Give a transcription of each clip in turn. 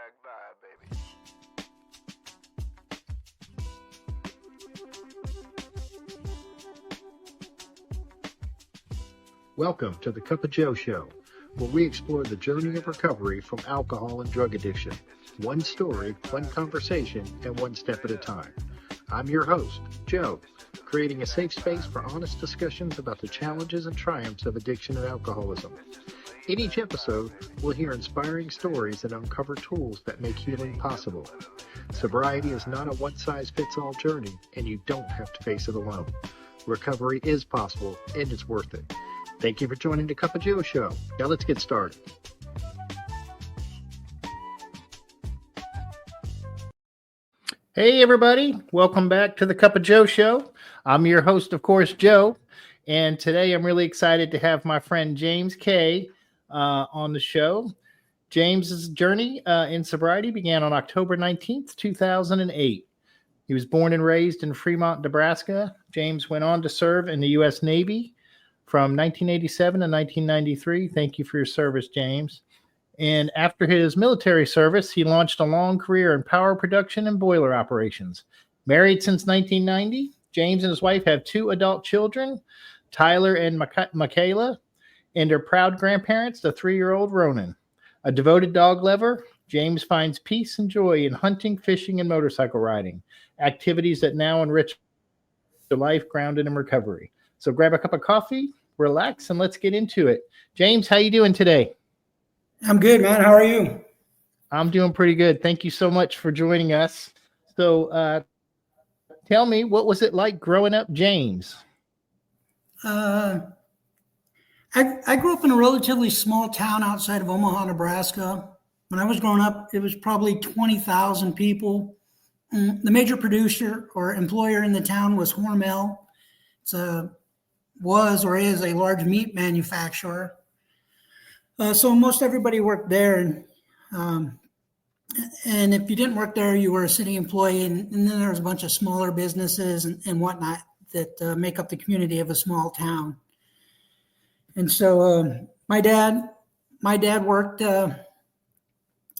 back vibe, baby. Welcome to the Cup of Joe Show, where we explore the journey of recovery from alcohol and drug addiction. One story, one conversation, and one step at a time. I'm your host, Joe, creating a safe space for honest discussions about the challenges and triumphs of addiction and alcoholism. In each episode, we'll hear inspiring stories and uncover tools that make healing possible. Sobriety is not a one-size-fits-all journey, and you don't have to face it alone. Recovery is possible, and it's worth it. Thank you for joining the Cup of Joe Show. Now let's get started. Hey everybody, welcome back to the Cup of Joe Show. I'm your host, of course, Joe, and today I'm really excited to have my friend James K. On the show. James's journey in sobriety began on October 19th, 2008. He was born and raised in Fremont, Nebraska. James went on to serve in the U.S. Navy from 1987 to 1993. Thank you for your service, James. And after his military service, he launched a long career in power production and boiler operations. Married since 1990, James and his wife have two adult children, Tyler and Michaela, and are proud grandparents to 3-year-old Ronan. A devoted dog lover, James finds peace and joy in hunting, fishing, and motorcycle riding, activities that now enrich the life grounded in recovery. So grab a cup of coffee, relax, and let's get into it. James, how you doing today? I'm good, man. How are you? I'm doing pretty good. Thank you so much for joining us. So tell me, what was it like growing up, James? I grew up in a relatively small town outside of Omaha, Nebraska. When I was growing up, it was probably 20,000 people. The major producer or employer in the town was Hormel. Was or is a large meat manufacturer. So most everybody worked there. And if you didn't work there, you were a city employee. And then there was a bunch of smaller businesses and whatnot that make up the community of a small town. And so my dad worked,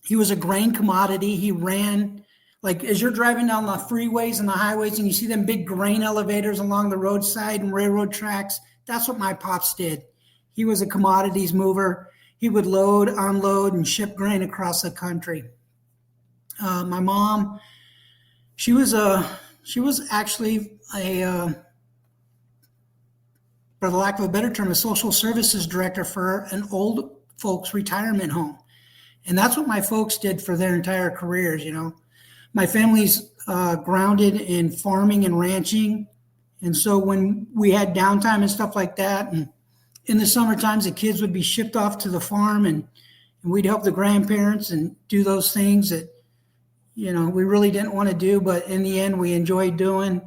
he was a grain commodity. He ran, like as you're driving down the freeways and the highways and you see them big grain elevators along the roadside and railroad tracks, that's what my pops did. He was a commodities mover. He would load, unload, and ship grain across the country. My mom, she was actually for the lack of a better term, a social services director for an old folks retirement home. And that's what my folks did for their entire careers, you know. My family's grounded in farming and ranching. And so when we had downtime and stuff like that, and in the summer times, the kids would be shipped off to the farm and we'd help the grandparents and do those things that, you know, we really didn't want to do. But in the end, we enjoyed doing,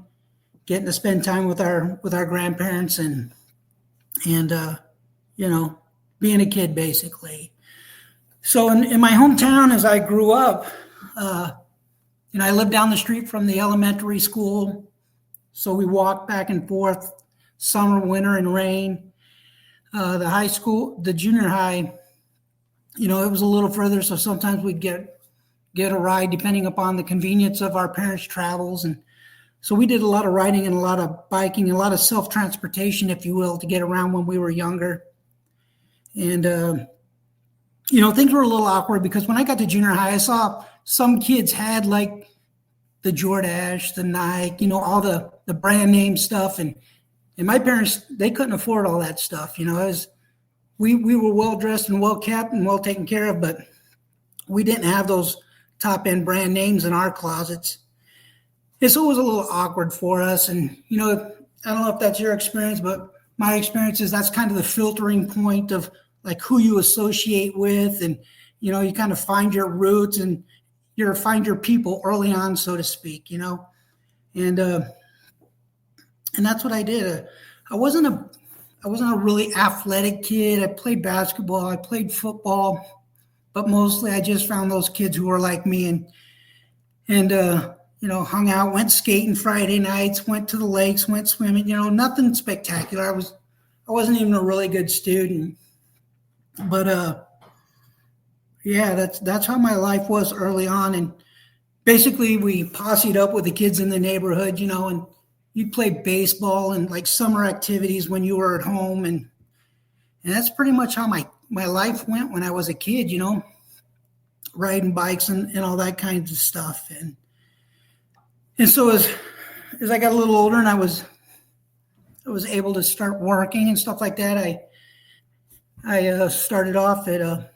getting to spend time with our grandparents and you know, being a kid basically. So in my hometown, as I grew up, you know, I lived down the street from the elementary school. So we walked back and forth, summer, winter, and rain. The high school, the junior high, you know, it was a little further. So sometimes we'd get a ride depending upon the convenience of our parents' travels. And so we did a lot of riding and a lot of biking, a lot of self-transportation, if you will, to get around when we were younger. And, you know, things were a little awkward because when I got to junior high, I saw some kids had like the Jordache, the Nike, you know, all the brand name stuff. And my parents, they couldn't afford all that stuff. You know, we were well-dressed and well-kept and well-taken care of, but we didn't have those top-end brand names in our closets. It's always a little awkward for us. And, you know, I don't know if that's your experience, but my experience is that's kind of the filtering point of like who you associate with. And, you know, you kind of find your roots and you find your people early on, so to speak, you know. And that's what I did. I wasn't a really athletic kid. I played basketball, I played football, but mostly I just found those kids who were like me and you know, hung out, went skating Friday nights, went to the lakes, went swimming, you know, nothing spectacular. I wasn't even a really good student, but Yeah, that's how my life was early on. And basically we posseed up with the kids in the neighborhood, and you'd play baseball and like summer activities when you were at home. And that's pretty much how my life went when I was a kid, riding bikes and all that kinds of stuff. And so as I got a little older and I was able to start working and stuff like that, I started off at a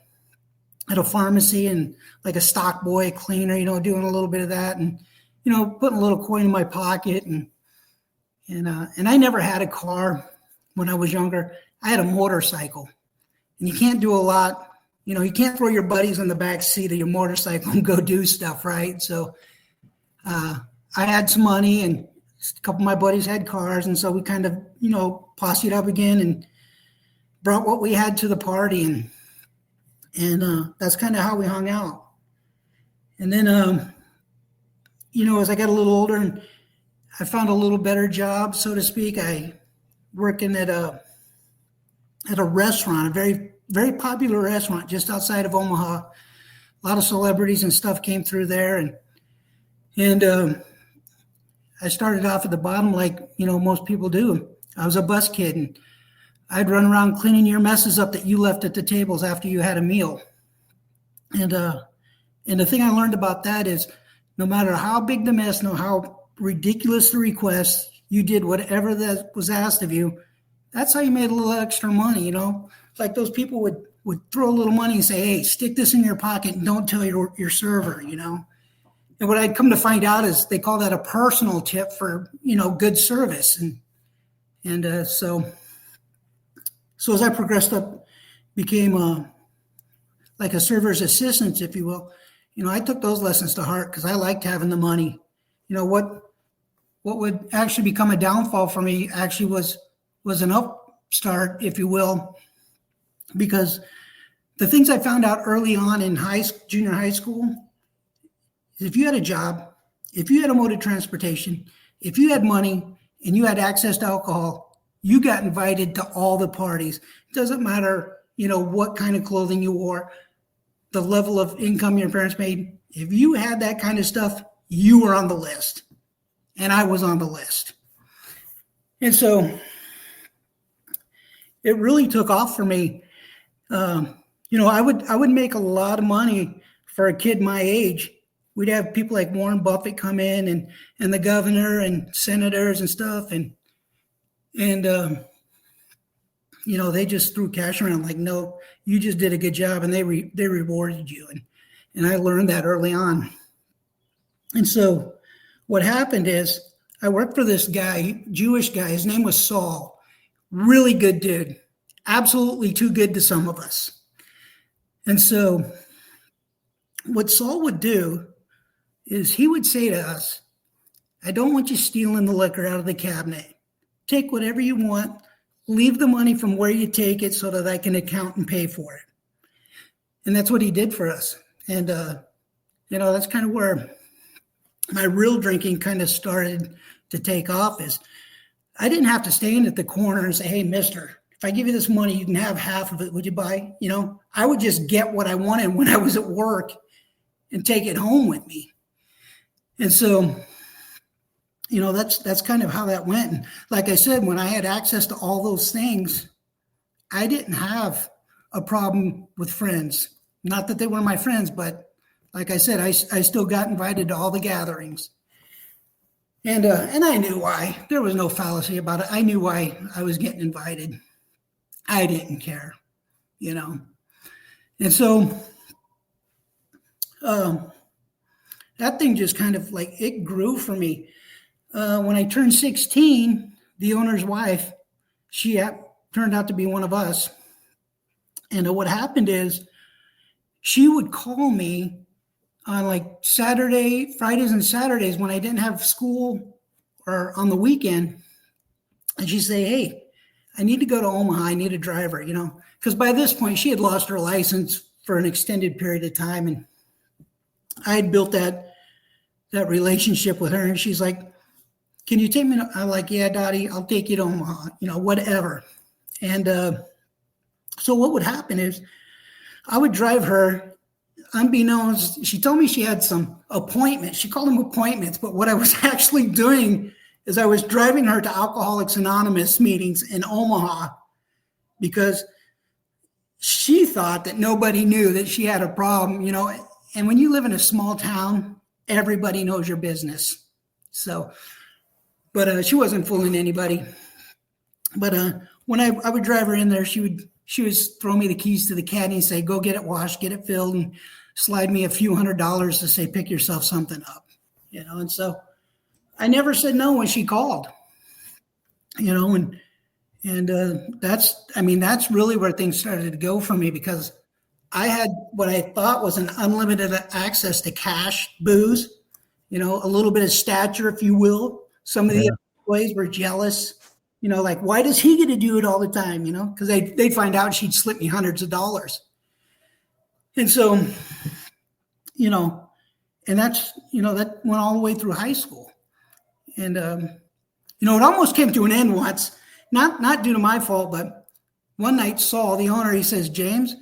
pharmacy and like a stock boy cleaner, doing a little bit of that and, putting a little coin in my pocket. And I never had a car when I was younger. I had a motorcycle, and you can't do a lot. You can't throw your buddies in the back seat of your motorcycle and go do stuff, right? So I had some money, and a couple of my buddies had cars, and so we kind of, posseed up again and brought what we had to the party, and that's kind of how we hung out. And then, as I got a little older and I found a little better job, so to speak, I working at a restaurant, a very, very popular restaurant just outside of Omaha. A lot of celebrities and stuff came through there, and I started off at the bottom like, most people do. I was a bus kid, and I'd run around cleaning your messes up that you left at the tables after you had a meal. And the thing I learned about that is no matter how big the mess, no how ridiculous the request, you did whatever that was asked of you. That's how you made a little extra money, Like those people would throw a little money and say, hey, stick this in your pocket and don't tell your server, And what I'd come to find out is they call that a personal tip for, good service. And so as I progressed up, became like a server's assistant, if you will, I took those lessons to heart because I liked having the money. What would actually become a downfall for me actually was an upstart, if you will, because the things I found out early on in junior high school is if you had a job, if you had a mode of transportation, if you had money and you had access to alcohol, you got invited to all the parties. It doesn't matter, what kind of clothing you wore, the level of income your parents made. If you had that kind of stuff, you were on the list. And I was on the list. And so it really took off for me. I would make a lot of money for a kid my age. We'd have people like Warren Buffett come in and the governor and senators and stuff. And they just threw cash around like, no, you just did a good job. And they rewarded you. And I learned that early on. And so what happened is I worked for this guy, Jewish guy. His name was Saul. Really good dude. Absolutely too good to some of us. And so what Saul would do is he would say to us, I don't want you stealing the liquor out of the cabinet. Take whatever you want. Leave the money from where you take it so that I can account and pay for it. And that's what he did for us. And, that's kind of where my real drinking kind of started to take off is I didn't have to stand at the corner and say, hey, mister, if I give you this money, you can have half of it. Would you buy? I would just get what I wanted when I was at work and take it home with me. And so, that's kind of how that went. And like I said, when I had access to all those things, I didn't have a problem with friends. Not that they were my friends, but like I said, I still got invited to all the gatherings. And I knew why. There was no fallacy about it. I knew why I was getting invited. I didn't care, And so that thing just kind of like, it grew for me. When I turned 16, the owner's wife, she turned out to be one of us. And what happened is she would call me on like Fridays and Saturdays when I didn't have school or on the weekend. And she'd say, hey, I need to go to Omaha. I need a driver, because by this point she had lost her license for an extended period of time. And I had built that relationship with her. And she's like, can you take me? I'm like, yeah, Dottie, I'll take you to Omaha, whatever. And so what would happen is I would drive her unbeknownst, she told me she had some appointments. She called them appointments, but what I was actually doing is I was driving her to Alcoholics Anonymous meetings in Omaha because she thought that nobody knew that she had a problem, and when you live in a small town, everybody knows your business. So, but she wasn't fooling anybody. But when I would drive her in there, she would throw me the keys to the caddy and say, go get it washed, get it filled, and slide me a few $100s to say, pick yourself something up, and so I never said no when she called, and that's really where things started to go for me, because I had what I thought was an unlimited access to cash, booze, a little bit of stature, if you will. Some of the employees were jealous, like, why does he get to do it all the time? Because they'd find out she'd slip me hundreds of dollars. And so, and that's, that went all the way through high school. And, it almost came to an end once, not due to my fault, but one night Saul, the owner, he says, James,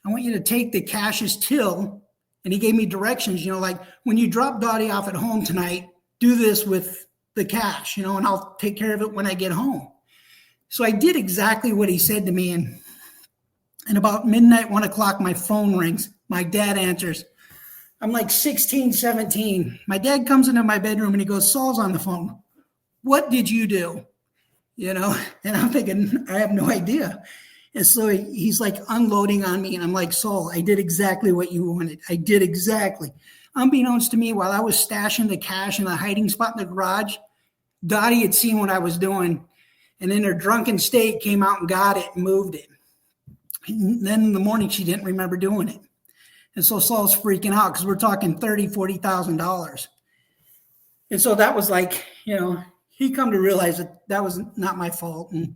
I want you to take the cash's till. And he gave me directions, like, when you drop Dottie off at home tonight, do this with the cash, and I'll take care of it when I get home. So I did exactly what he said to me. And about midnight, 1:00, my phone rings. My dad answers. I'm like 16, 17. My dad comes into my bedroom and he goes, Saul's on the phone. What did you do? And I'm thinking, I have no idea. And so he's like unloading on me. And I'm like, Saul, I did exactly what you wanted. I did exactly. Unbeknownst to me, while I was stashing the cash in a hiding spot in the garage, Dottie had seen what I was doing. And in her drunken state came out and got it and moved it. And then in the morning, she didn't remember doing it. And so Saul's freaking out because we're talking $30,000, $40,000. And so that was like, he come to realize that was not my fault. And,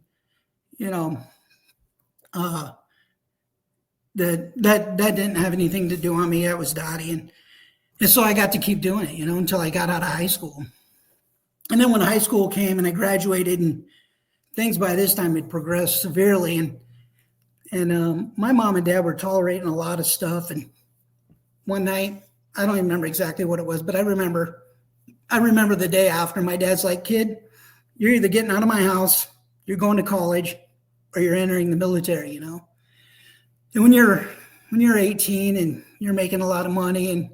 that didn't have anything to do on me. That was Dottie. And so I got to keep doing it, until I got out of high school. And then when high school came and I graduated, and things by this time had progressed severely. And my mom and dad were tolerating a lot of stuff. And one night, I don't even remember exactly what it was, but I remember the day after. My dad's like, kid, you're either getting out of my house, you're going to college, or you're entering the military, And when you're 18 and you're making a lot of money and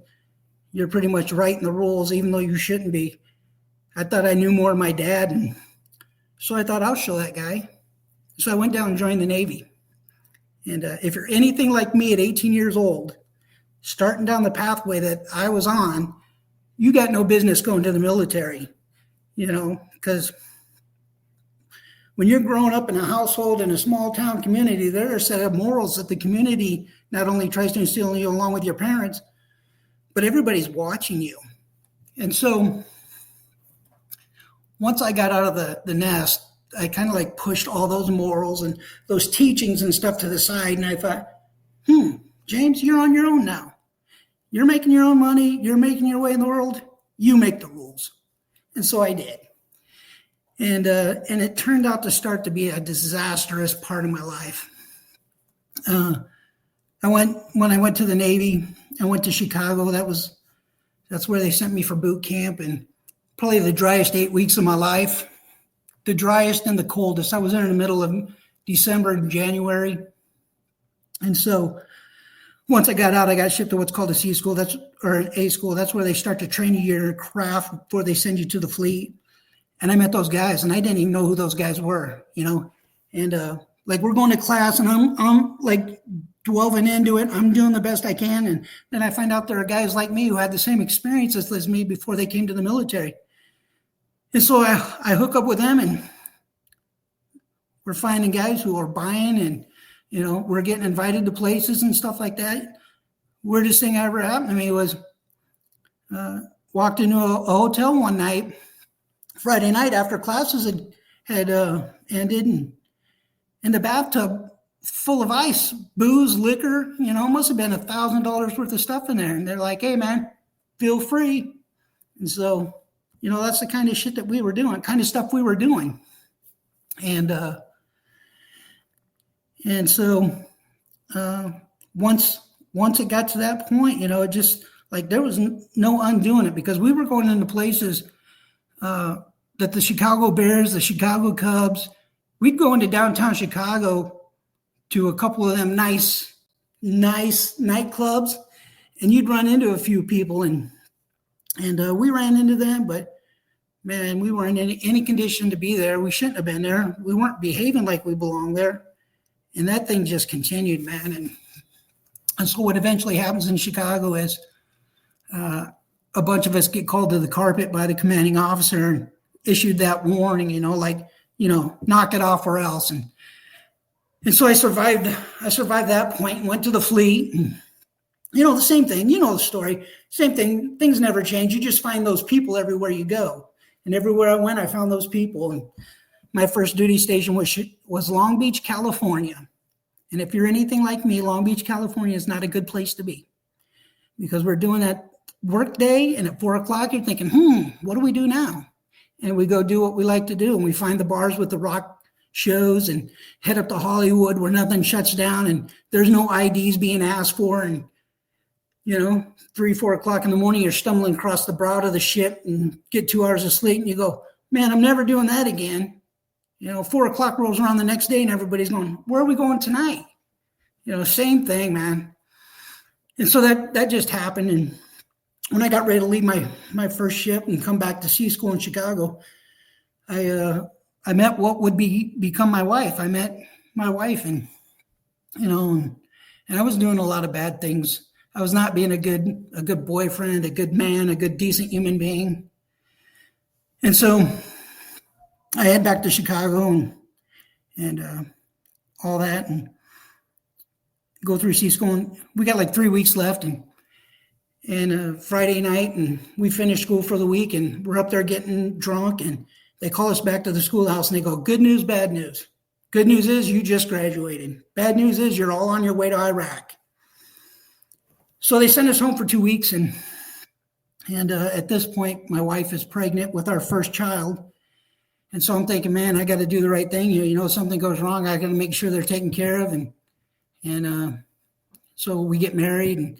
you're pretty much writing the rules, even though you shouldn't be, I thought I knew more of my dad. And so I thought, I'll show that guy. So I went down and joined the Navy. And if you're anything like me at 18 years old, starting down the pathway that I was on, you got no business going to the military, because when you're growing up in a household in a small town community, there are a set of morals that the community not only tries to instill in you along with your parents, but everybody's watching you. And so once I got out of the nest, I kind of like pushed all those morals and those teachings and stuff to the side. And I thought, James, you're on your own now. You're making your own money. You're making your way in the world. You make the rules. And so I did. And it turned out to start to be a disastrous part of my life. When I went to the Navy, I went to Chicago. That's where they sent me for boot camp, and probably the driest 8 weeks of my life, the driest and the coldest. I was there in the middle of December and January. And so once I got out, I got shipped to what's called a C school, or an A school. That's where they start to train you your craft before they send you to the fleet. And I met those guys, and I didn't even know who those guys were, And like, we're going to class, and I'm like delving into it. I'm doing the best I can, and then I find out there are guys like me who had the same experiences as me before they came to the military. And so I hook up with them, and we're finding guys who are buying, and we're getting invited to places and stuff like that. Weirdest thing ever happened to me was walked into a hotel one night. Friday night after classes had ended, and the bathtub full of ice, booze, liquor, must have been $1,000 worth of stuff in there. And they're like, hey, man, feel free. And so, that's the kind of shit that we were doing, kind of stuff we were doing. And so once once it got to that point, it just like there was no undoing it, because we were going into places that the Chicago Bears, the Chicago Cubs, we'd go into downtown Chicago to a couple of them nice nightclubs, and you'd run into a few people, and we ran into them, but man, we weren't in any condition to be there. We shouldn't have been there. We weren't behaving like we belonged there. And that thing just continued, man. And so what eventually happens in Chicago is a bunch of us get called to the carpet by the commanding officer and issued that warning, knock it off or else. And so I survived that point and went to the fleet. And, the same thing, the story, same thing. Things never change. You just find those people everywhere you go. And everywhere I went, I found those people. And my first duty station was Long Beach, California. And if you're anything like me, Long Beach, California is not a good place to be, because we're doing that work day, and at 4:00, you're thinking, what do we do now? And we go do what we like to do. And we find the bars with the rock shows and head up to Hollywood where nothing shuts down and there's no IDs being asked for. And 3-4 o'clock in the morning, you're stumbling across the brow of the ship and get 2 hours of sleep, and you go, man, I'm never doing that again. 4 o'clock rolls around the next day and everybody's going, where are we going tonight? Same thing, man. And so that just happened. And when I got ready to leave my first ship and come back to sea school in Chicago, I met what would become my wife. I met my wife, and I was doing a lot of bad things. I was not being a good boyfriend, a good man, a good, decent human being. And so I head back to Chicago and all that, and go through sea school. And we got like 3 weeks left, and Friday night, and we finished school for the week, and we're up there getting drunk, and they call us back to the schoolhouse, and they go, good news, bad news. Good news is you just graduated. Bad news is you're all on your way to Iraq. So they sent us home for 2 weeks, and at this point, my wife is pregnant with our first child. And so I'm thinking, man, I got to do the right thing. If something goes wrong, I got to make sure they're taken care of. And so we get married,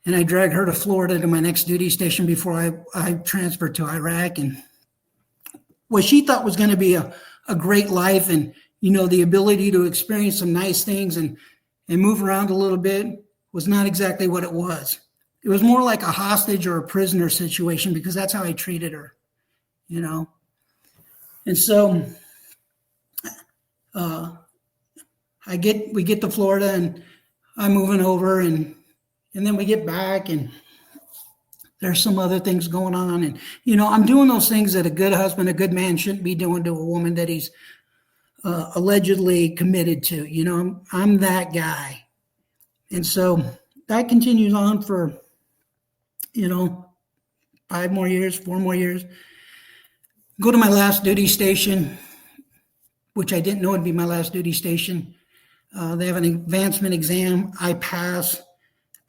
and I drag her to Florida to my next duty station before I transferred to Iraq. And what she thought was going to be a great life, and, the ability to experience some nice things and move around a little bit, was not exactly what it was. It was more like a hostage or a prisoner situation, because that's how I treated her, And so we get to Florida, and I'm moving over, and then we get back, and there's some other things going on. And, I'm doing those things that a good husband, a good man shouldn't be doing to a woman that he's allegedly committed to. I'm that guy. And so that continues on for, 5 more years, 4 more years. Go to my last duty station, which I didn't know would be my last duty station. They have an advancement exam. I pass.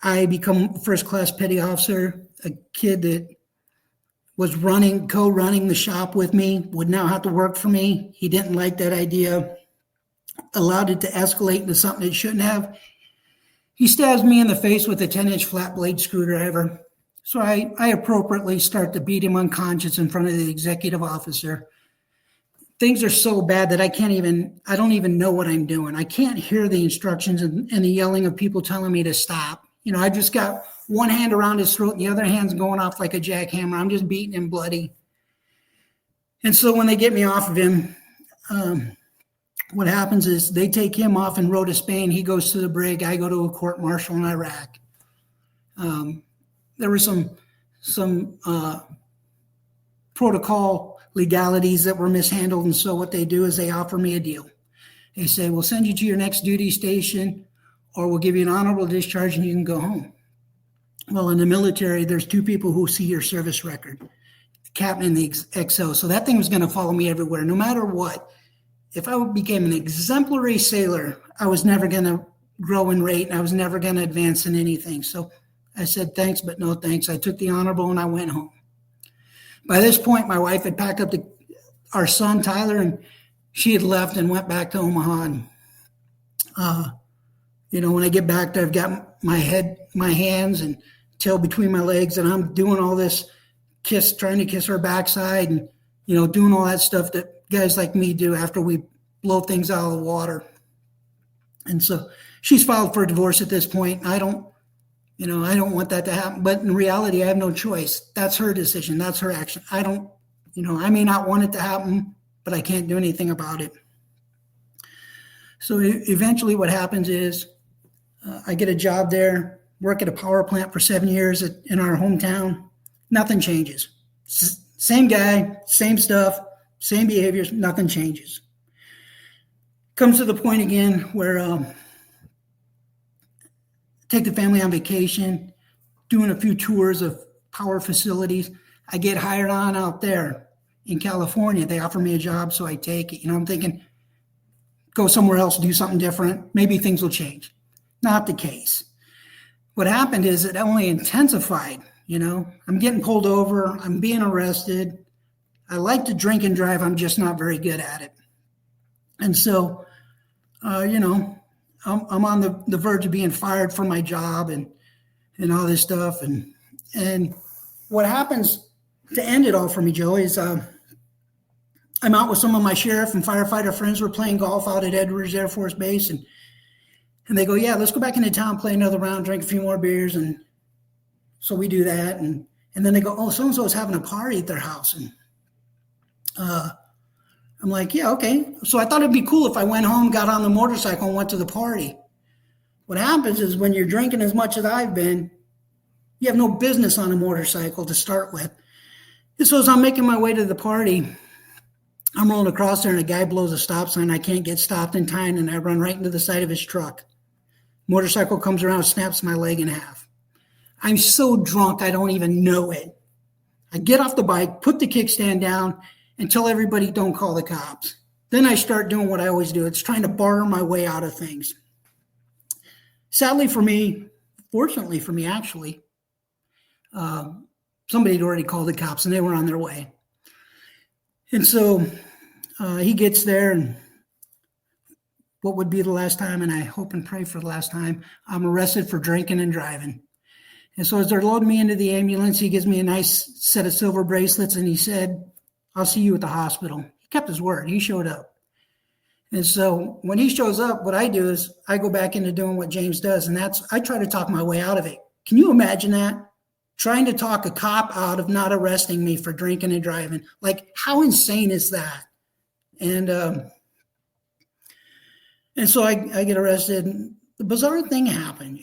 I become first-class petty officer. A kid that was co-running the shop with me would now have to work for me. He didn't like that idea, allowed it to escalate into something it shouldn't have. He stabs me in the face with a 10-inch flat blade screwdriver. So I appropriately start to beat him unconscious in front of the executive officer. Things are so bad that I don't even know what I'm doing. I can't hear the instructions and the yelling of people telling me to stop. I just got one hand around his throat and the other hand's going off like a jackhammer. I'm just beating him bloody. And so when they get me off of him, what happens is they take him off and row to Spain. He goes to the brig. I go to a court martial in Iraq. There were some protocol legalities that were mishandled. And so what they do is they offer me a deal. They say, we'll send you to your next duty station, or we'll give you an honorable discharge and you can go home. Well, in the military, there's 2 people who see your service record, the captain and the XO. So that thing was going to follow me everywhere, no matter what. If I became an exemplary sailor, I was never going to grow in rate, and I was never going to advance in anything. So I said, thanks, but no thanks. I took the honorable and I went home. By this point, my wife had packed up our son, Tyler, and she had left and went back to Omaha. And, When I get back there, I've got my head, my hands and tail between my legs, and I'm doing all this trying to kiss her backside and, doing all that stuff that guys like me do after we blow things out of the water. And so she's filed for divorce at this point. I don't want that to happen, but in reality, I have no choice. That's her decision. That's her action. I may not want it to happen, but I can't do anything about it. So eventually what happens is I get a job there, work at a power plant for 7 years in our hometown. Nothing changes. Same guy, same stuff, same behaviors, nothing changes. Comes to the point again where take the family on vacation, doing a few tours of power facilities. I get hired on out there in California. They offer me a job, so I take it. I'm thinking, go somewhere else, do something different. Maybe things will change. Not the case. What happened is it only intensified. I'm getting pulled over. I'm being arrested. I like to drink and drive. I'm just not very good at it. And so, I'm on the verge of being fired from my job and all this stuff. And what happens to end it all for me, Joe, is I'm out with some of my sheriff and firefighter friends. We're playing golf out at Edwards Air Force Base. And they go, yeah, let's go back into town, play another round, drink a few more beers. And so we do that. And then they go, oh, so-and-so is having a party at their house. And I'm like, yeah, okay. So I thought it'd be cool if I went home, got on the motorcycle, and went to the party. What happens is when you're drinking as much as I've been, you have no business on a motorcycle to start with. And so as I'm making my way to the party, I'm rolling across there and a guy blows a stop sign. I can't get stopped in time, and I run right into the side of his truck. Motorcycle comes around, snaps my leg in half. I'm so drunk, I don't even know it. I get off the bike, put the kickstand down, and tell everybody don't call the cops. Then I start doing what I always do. It's trying to barter my way out of things. Sadly for me, fortunately for me, actually, somebody had already called the cops and they were on their way. And so he gets there, and what would be the last time, and I hope and pray for the last time, I'm arrested for drinking and driving. And so as they're loading me into the ambulance, he gives me a nice set of silver bracelets, and he said, I'll see you at the hospital. He kept his word. He showed up. And so when he shows up, what I do is I go back into doing what James does, and that's I try to talk my way out of it. Can you imagine that? Trying to talk a cop out of not arresting me for drinking and driving. Like, how insane is that? And so I get arrested. And the bizarre thing happened,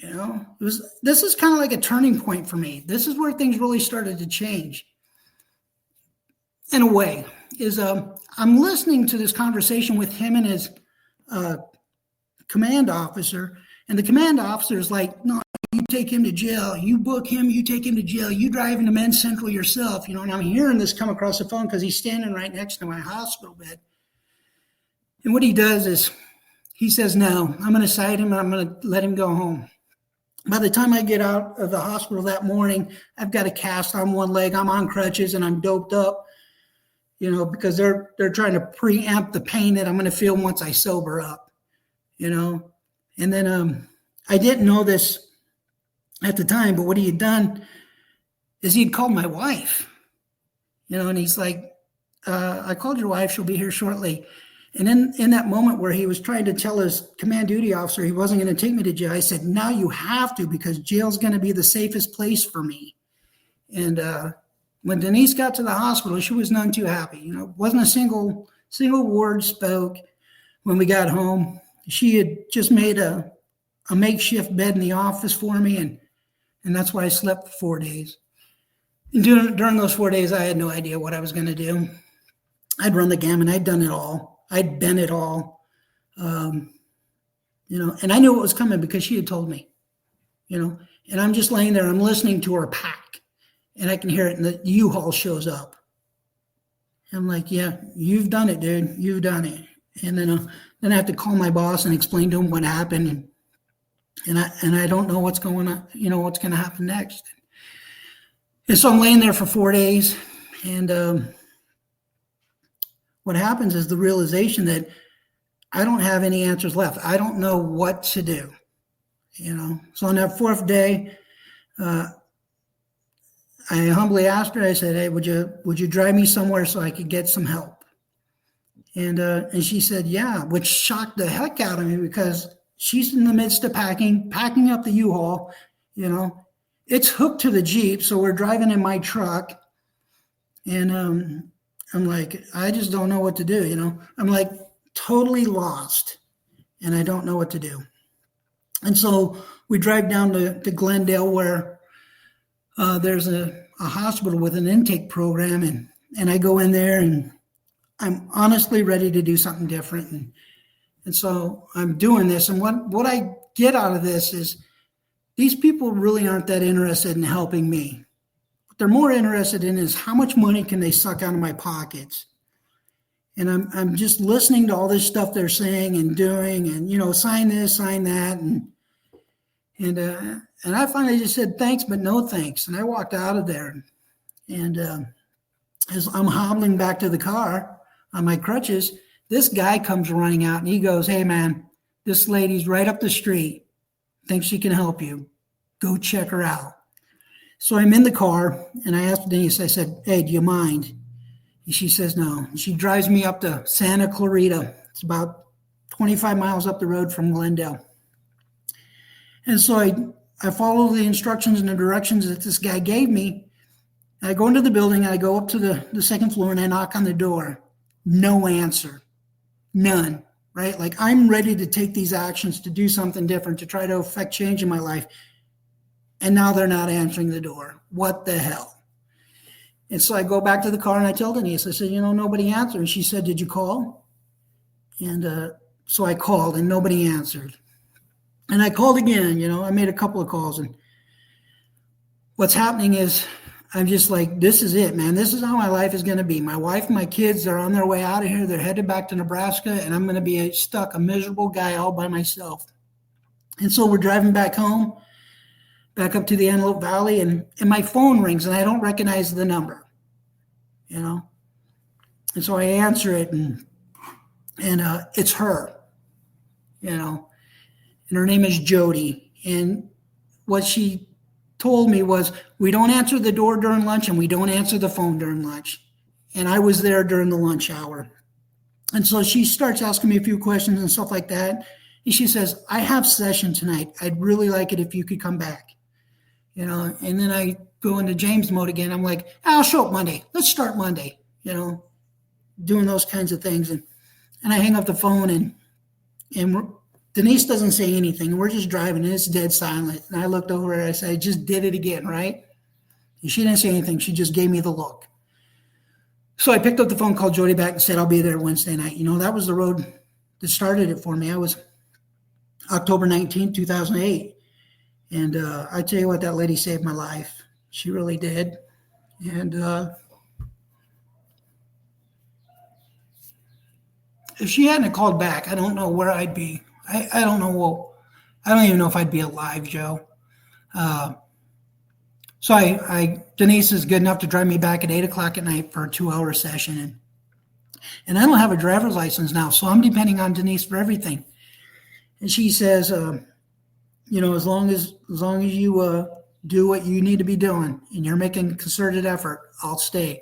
this is kind of like a turning point for me. This is where things really started to change. In a way, is I'm listening to this conversation with him and his command officer, and the command officer is like, no, you take him to jail, you book him, you take him to jail, you drive him to Men's Central yourself, and I'm hearing this come across the phone because he's standing right next to my hospital bed. And what he does is he says, no, I'm going to cite him and I'm going to let him go home. By the time I get out of the hospital that morning, I've got a cast on one leg, I'm on crutches, and I'm doped up. Because they're trying to preempt the pain that I'm going to feel once I sober up, And then I didn't know this at the time, but what he had done is he'd called my wife, and he's like, I called your wife, she'll be here shortly. And in that moment where he was trying to tell his command duty officer he wasn't going to take me to jail, I said, now you have to, because jail's going to be the safest place for me. And when Denise got to the hospital, she was none too happy. Wasn't a single word spoke when we got home. She had just made a makeshift bed in the office for me, and that's why I slept for 4 days. And during those 4 days, I had no idea what I was going to do. I'd run the gamut. I'd done it all. I'd been it all. And I knew what was coming because she had told me, and I'm just laying there. I'm listening to her pack. And I can hear it, and the U-Haul shows up. I'm like, yeah, you've done it, dude. You've done it. And then I have to call my boss and explain to him what happened. And I don't know what's going on, what's going to happen next. And so I'm laying there for 4 days. And what happens is the realization that I don't have any answers left. I don't know what to do. So on that fourth day, I humbly asked her, I said, hey, would you drive me somewhere so I could get some help? And she said, yeah, which shocked the heck out of me because she's in the midst of packing up the U-Haul, it's hooked to the Jeep. So we're driving in my truck and, I'm like, I just don't know what to do. I'm like totally lost and I don't know what to do. And so we drive down to Glendale where there's a hospital with an intake program. And I go in there and I'm honestly ready to do something different. And so I'm doing this. And what I get out of this is these people really aren't that interested in helping me. What they're more interested in is how much money can they suck out of my pockets. And I'm just listening to all this stuff they're saying and doing and, sign this, sign that. And I finally just said, thanks, but no thanks. And I walked out of there. And as I'm hobbling back to the car on my crutches, this guy comes running out and he goes, hey, man, this lady's right up the street. Thinks she can help you. Go check her out. So I'm in the car and I asked Denise, I said, hey, do you mind? And she says no. She drives me up to Santa Clarita. It's about 25 miles up the road from Glendale. And so I follow the instructions and the directions that this guy gave me. I go into the building, I go up to the second floor and I knock on the door. No answer. None, right? Like I'm ready to take these actions to do something different, to try to affect change in my life. And now they're not answering the door. What the hell? And so I go back to the car and I tell Denise, I said, nobody answered. And she said, did you call? And so I called and nobody answered. And I called again, I made a couple of calls. And what's happening is I'm just like, this is it, man. This is how my life is going to be. My wife and my kids, they're on their way out of here. They're headed back to Nebraska. And I'm going to be stuck, a miserable guy all by myself. And so we're driving back home, back up to the Antelope Valley. And my phone rings and I don't recognize the number, And so I answer it and it's her, And her name is Jody. And what she told me was, we don't answer the door during lunch and we don't answer the phone during lunch. And I was there during the lunch hour. And so she starts asking me a few questions and stuff like that. And she says, I have session tonight. I'd really like it if you could come back. And then I go into James mode again. I'm like, I'll show up Monday. Let's start Monday, doing those kinds of things. And I hang up the phone and Denise doesn't say anything. We're just driving and it's dead silent. And I looked over and I said, I just did it again, right? And she didn't say anything. She just gave me the look. So I picked up the phone, called Jody back and said, I'll be there Wednesday night. That was the road that started it for me. I was October 19, 2008. And I tell you what, that lady saved my life. She really did. And if she hadn't called back, I don't know where I'd be. I don't know. I don't even know if I'd be alive, Joe. So Denise is good enough to drive me back at 8:00 at night for a 2-hour session. And I don't have a driver's license now, so I'm depending on Denise for everything. And she says, as long as you do what you need to be doing and you're making concerted effort, I'll stay.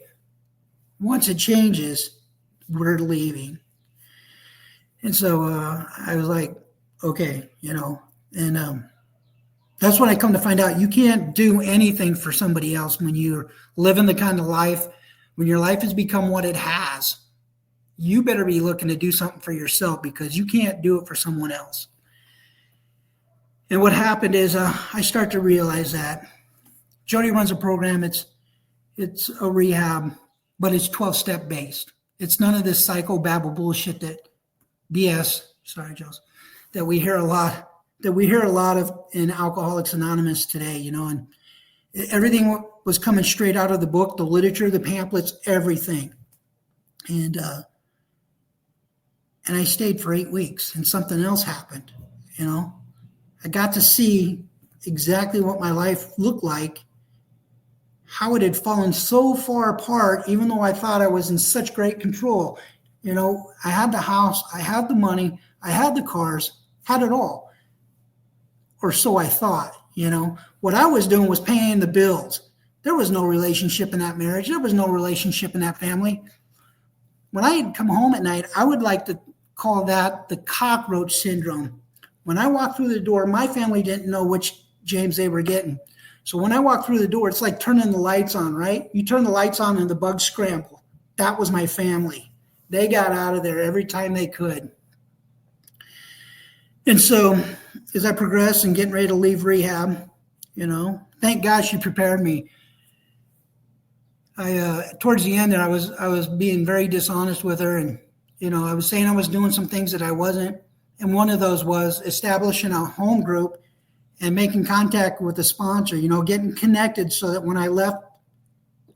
Once it changes, we're leaving. And so I was like, okay, and that's when I come to find out you can't do anything for somebody else when you're living the kind of life, when your life has become what it has. You better be looking to do something for yourself because you can't do it for someone else. And what happened is I start to realize that Jody runs a program. It's a rehab, but it's 12-step based. It's none of this psychobabble bullshit that BS, sorry, Joe, that we hear a lot of in Alcoholics Anonymous today, and everything was coming straight out of the book, the literature, the pamphlets, everything. And I stayed for 8 weeks and something else happened, I got to see exactly what my life looked like, how it had fallen so far apart, even though I thought I was in such great control. I had the house, I had the money, I had the cars, had it all. or so I thought. What I was doing was paying the bills. There was no relationship in that marriage. There was no relationship in that family. When I'd come home at night, I would like to call that the cockroach syndrome. When I walked through the door, my family didn't know which James they were getting. So when I walked through the door, it's like turning the lights on, right? You turn the lights on and the bugs scramble. That was my family. They got out of there every time they could. And so as I progressed and getting ready to leave rehab, thank God she prepared me. Towards the end there, I was being very dishonest with her, and I was saying I was doing some things that I wasn't, and one of those was establishing a home group and making contact with the sponsor, getting connected so that when I left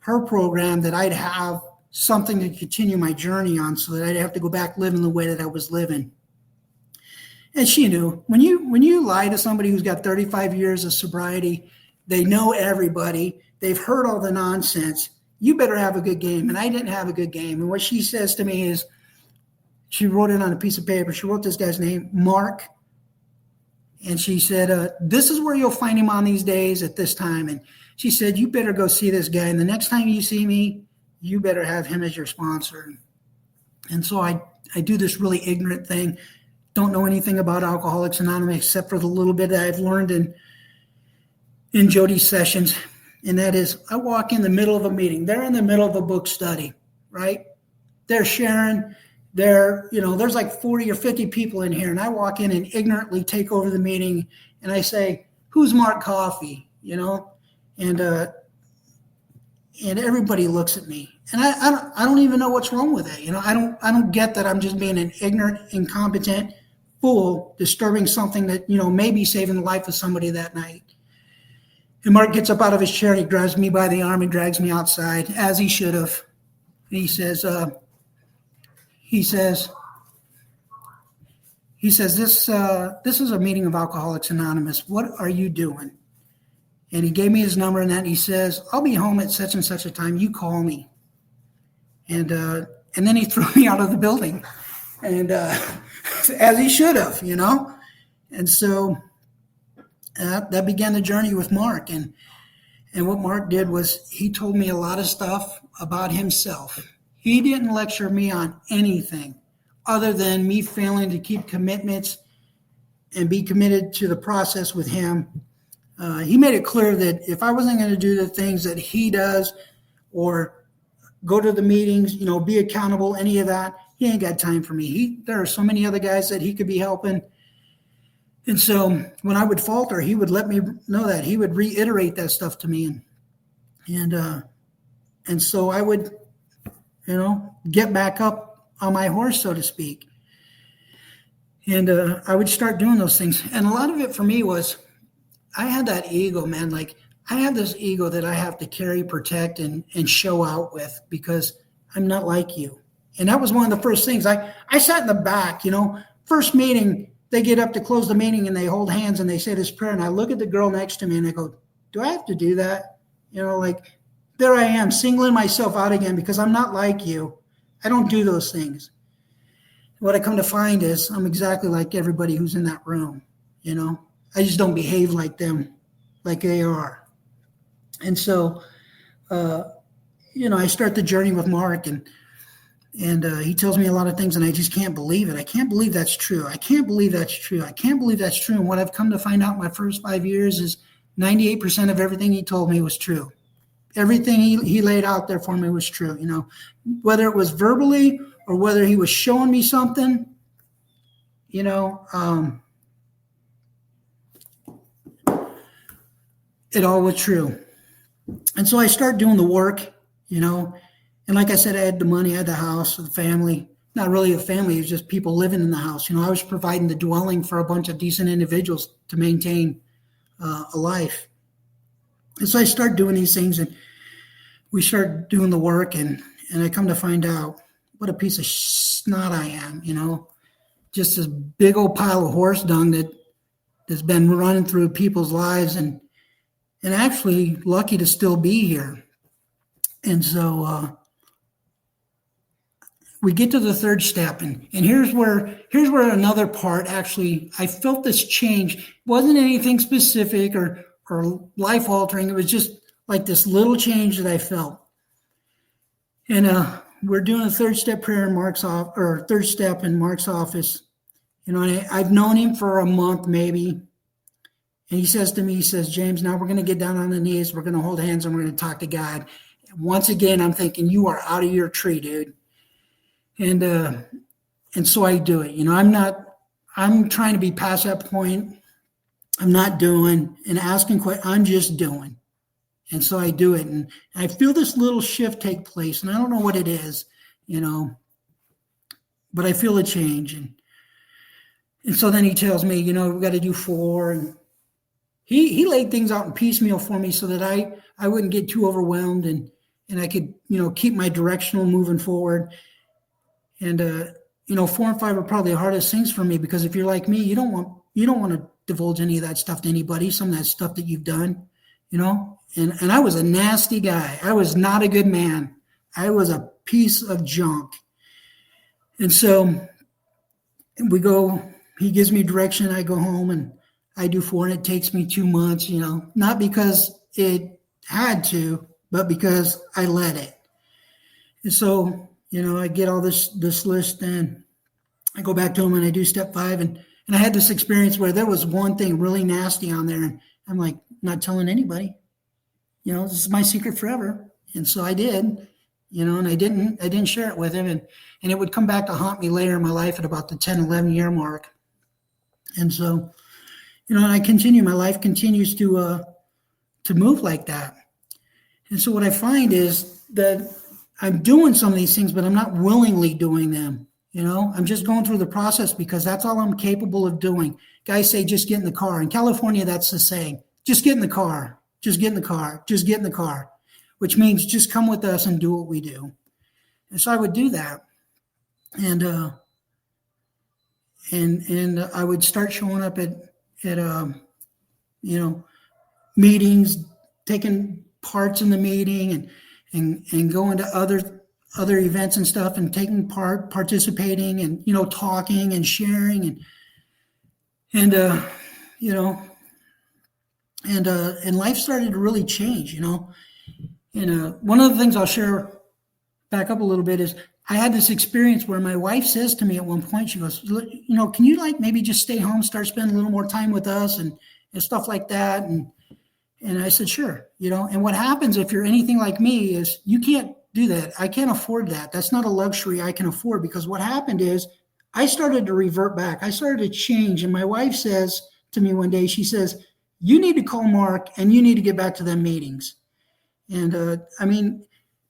her program that I'd have something to continue my journey on, so that I'd have to go back living the way that I was living. And she knew when you lie to somebody who's got 35 years of sobriety, they know everybody, they've heard all the nonsense. You better have a good game. And I didn't have a good game. And what she says to me is, she wrote it on a piece of paper. She wrote this guy's name, Mark. And she said, this is where you'll find him on these days at this time. And she said, you better go see this guy. And the next time you see me, you better have him as your sponsor. And so I do this really ignorant thing. Don't know anything about Alcoholics Anonymous except for the little bit that I've learned in Jody's sessions. And that is, I walk in the middle of a meeting. They're in the middle of a book study, right? They're sharing. There's like 40 or 50 people in here. And I walk in and ignorantly take over the meeting. And I say, who's Mark Coffey? And everybody looks at me. And I don't even know what's wrong with it. I don't get that I'm just being an ignorant, incompetent fool, disturbing something that, may be saving the life of somebody that night. And Mark gets up out of his chair and he grabs me by the arm and drags me outside, as he should have. And he says, this is a meeting of Alcoholics Anonymous. What are you doing? And he gave me his number and that. And he says, I'll be home at such and such a time. You call me. And then he threw me out of the building, and as he should have, And so that began the journey with Mark. And what Mark did was he told me a lot of stuff about himself. He didn't lecture me on anything other than me failing to keep commitments and be committed to the process with him. He made it clear that if I wasn't going to do the things that he does or go to the meetings, be accountable, any of that, he ain't got time for me. There are so many other guys that he could be helping. And so when I would falter, he would let me know that. He would reiterate that stuff to me. And so I would, get back up on my horse, so to speak. And I would start doing those things. And a lot of it for me was, I had that ego, man. Like, I have this ego that I have to carry, protect, and show out with, because I'm not like you. And that was one of the first things. I sat in the back, first meeting, they get up to close the meeting and they hold hands and they say this prayer. And I look at the girl next to me and I go, do I have to do that? There I am singling myself out again because I'm not like you. I don't do those things. What I come to find is I'm exactly like everybody who's in that room. I just don't behave like them, like they are. And so, I start the journey with Mark, and he tells me a lot of things, and I just can't believe it. I can't believe that's true. I can't believe that's true. I can't believe that's true. And what I've come to find out in my first 5 years is 98% of everything he told me was true. Everything he laid out there for me was true. Whether it was verbally or whether he was showing me something, it all was true. And so I started doing the work, and like I said, I had the money, I had the house, the family, not really a family, it was just people living in the house. I was providing the dwelling for a bunch of decent individuals to maintain a life. And so I started doing these things, and we started doing the work, and I come to find out what a piece of snot I am, just this big old pile of horse dung that's been running through people's lives, and actually lucky to still be here. And so we get to the third step, and here's where another part, actually, I felt this change. It wasn't anything specific or life altering. It was just like this little change that I felt. And we're doing a third step prayer in third step in Mark's office. And I've known him for a month maybe. And he says to me, James, now we're going to get down on the knees. We're going to hold hands and we're going to talk to God. And once again, I'm thinking, you are out of your tree, dude. And so I do it. I'm trying to be past that point. I'm not doing and asking questions. I'm just doing. And so I do it. And I feel this little shift take place. And I don't know what it is, but I feel a change. And so then he tells me, we've got to do 4. And he laid things out in piecemeal for me so that I wouldn't get too overwhelmed and I could, keep my directional moving forward. And, 4 and 5 are probably the hardest things for me, because if you're like me, you don't want to divulge any of that stuff to anybody, some of that stuff that you've done, and I was a nasty guy. I was not a good man. I was a piece of junk. And so he gives me direction. I go home and I do 4, and it takes me 2 months, not because it had to, but because I let it. And so, I get all this list, and I go back to him and I do step 5. And I had this experience where there was one thing really nasty on there. And I'm like, not telling anybody, this is my secret forever. And so I did, and I didn't share it with him. And it would come back to haunt me later in my life at about the 10, 11 year mark. And so, and my life continues to move like that. And so what I find is that I'm doing some of these things, but I'm not willingly doing them. I'm just going through the process because that's all I'm capable of doing. Guys say, just get in the car. In California, that's the saying, just get in the car, just get in the car, just get in the car, which means just come with us and do what we do. And so I would do that. And I would start showing up at meetings, taking parts in the meeting and going to other events and stuff and taking part, participating and, talking and sharing and life started to really change, And one of the things I'll share back up a little bit is I had this experience where my wife says to me at one point, she goes, can you maybe just stay home, start spending a little more time with us and stuff like that. And I said, sure, and what happens if you're anything like me is you can't do that. I can't afford that. That's not a luxury I can afford, because what happened is I started to revert back. I started to change. And my wife says to me one day, she says, you need to call Mark and you need to get back to them meetings. And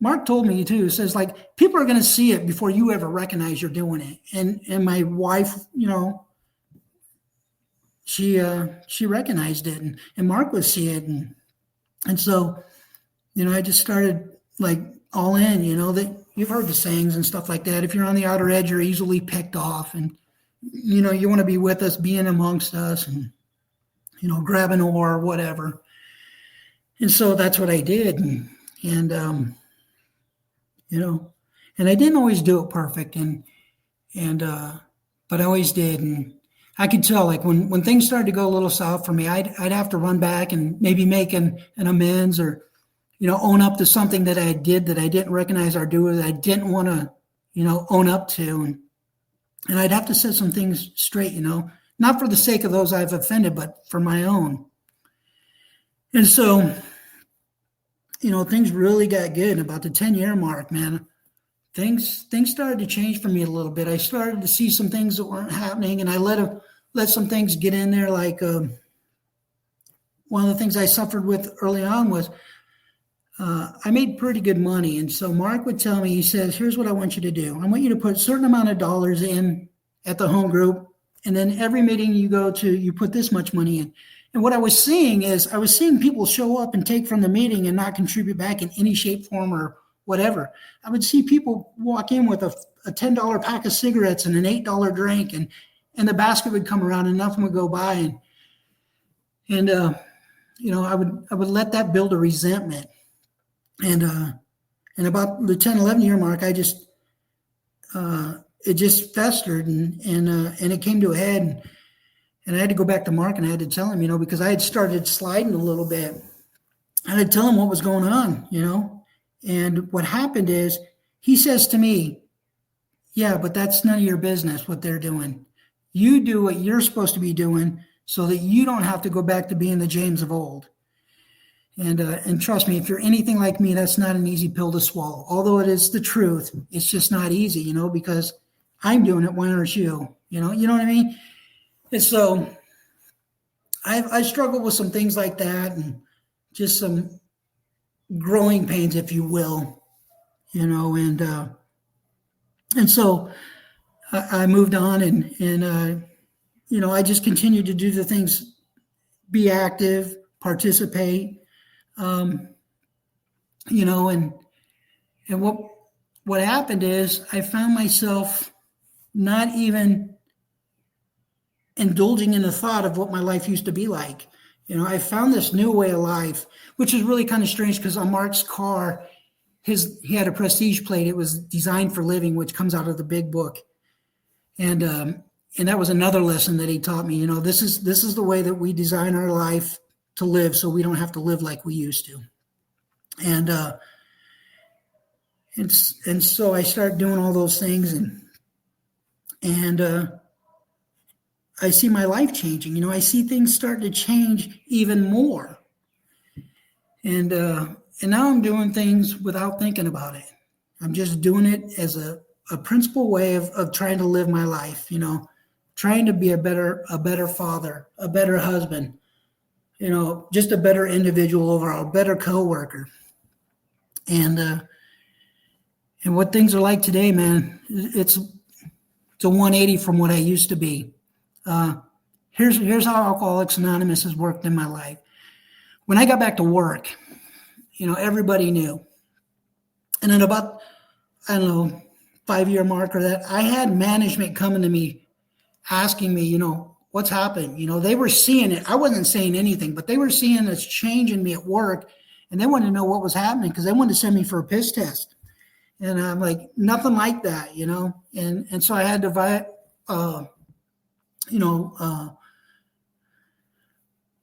Mark told me too, says people are going to see it before you ever recognize you're doing it. And my wife, she recognized it and Mark would see it. And so, I just started all in, that you've heard the sayings and stuff like that. If you're on the outer edge, you're easily picked off and, you want to be with us, being amongst us and, grab an oar or whatever. And so that's what I did. And I didn't always do it perfect but I always did. And I could tell when things started to go a little south for me, I'd have to run back and maybe make an amends or, own up to something that I did that I didn't recognize or do that I didn't want to, own up to. And I'd have to set some things straight, not for the sake of those I've offended, but for my own. And so, things really got good. About the 10-year mark, man, things started to change for me a little bit. I started to see some things that weren't happening, and I let some things get in there. One of the things I suffered with early on was I made pretty good money. And so Mark would tell me, he says, here's what I want you to do. I want you to put a certain amount of dollars in at the home group. And then every meeting you go to, you put this much money in. And what I was seeing is people show up and take from the meeting and not contribute back in any shape, form, or whatever. I would see people walk in with a $10 pack of cigarettes and an $8 drink, and the basket would come around and nothing would go by. And I would let that build a resentment. And about the 10, 11 year mark, I it just festered and it came to a head. And I had to go back to Mark and I had to tell him, because I had started sliding a little bit. I had to tell him what was going on, And what happened is he says to me, yeah, but that's none of your business what they're doing. You do what you're supposed to be doing so that you don't have to go back to being the James of old. And trust me, if you're anything like me, that's not an easy pill to swallow. Although it is the truth, it's just not easy, because I'm doing it. Why aren't you? You know what I mean? And so I struggle with some things like that and just some growing pains, if you will, and so I moved on and I just continued to do the things, be active, participate, and what happened is I found myself not even indulging in the thought of what my life used to be like. I found this new way of life, which is really kind of strange because on Mark's car, he had a Prestige plate. It was designed for living, which comes out of the big book. And that was another lesson that he taught me. This is the way that we design our life to live, so we don't have to live like we used to. And so I started doing all those things, and I see my life changing. I see things starting to change even more. And now I'm doing things without thinking about it. I'm just doing it as a principal way of trying to live my life, trying to be a better father, a better husband, just a better individual overall, a better coworker. And what things are like today, man, it's a 180 from what I used to be. Here's how Alcoholics Anonymous has worked in my life. When I got back to work, everybody knew. And at about, 5-year mark or that, I had management coming to me asking me, what's happened? They were seeing it. I wasn't saying anything, but they were seeing this change in me at work, and they wanted to know what was happening because they wanted to send me for a piss test. And I'm like, nothing like that, And so I had to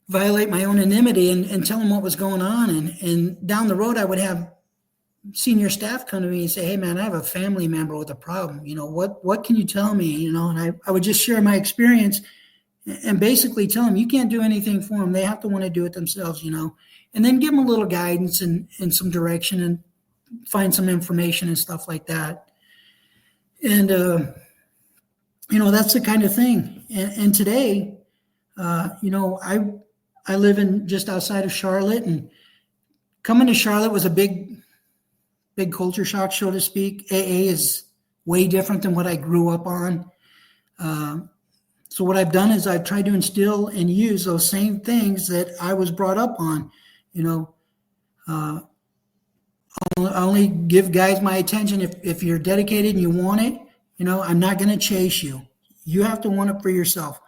violate my own anonymity and tell them what was going on. And down the road, I would have senior staff come to me and say, hey, man, I have a family member with a problem. What can you tell me? And I would just share my experience and basically tell them, you can't do anything for them. They have to want to do it themselves, and then give them a little guidance and some direction and find some information and stuff like that. And, that's the kind of thing. And today, I live in just outside of Charlotte, and coming to Charlotte was a big culture shock, so to speak. AA is way different than what I grew up on. So what I've done is I've tried to instill and use those same things that I was brought up on. I only give guys my attention if you're dedicated and you want it. I'm not going to chase you. You have to want it for yourself.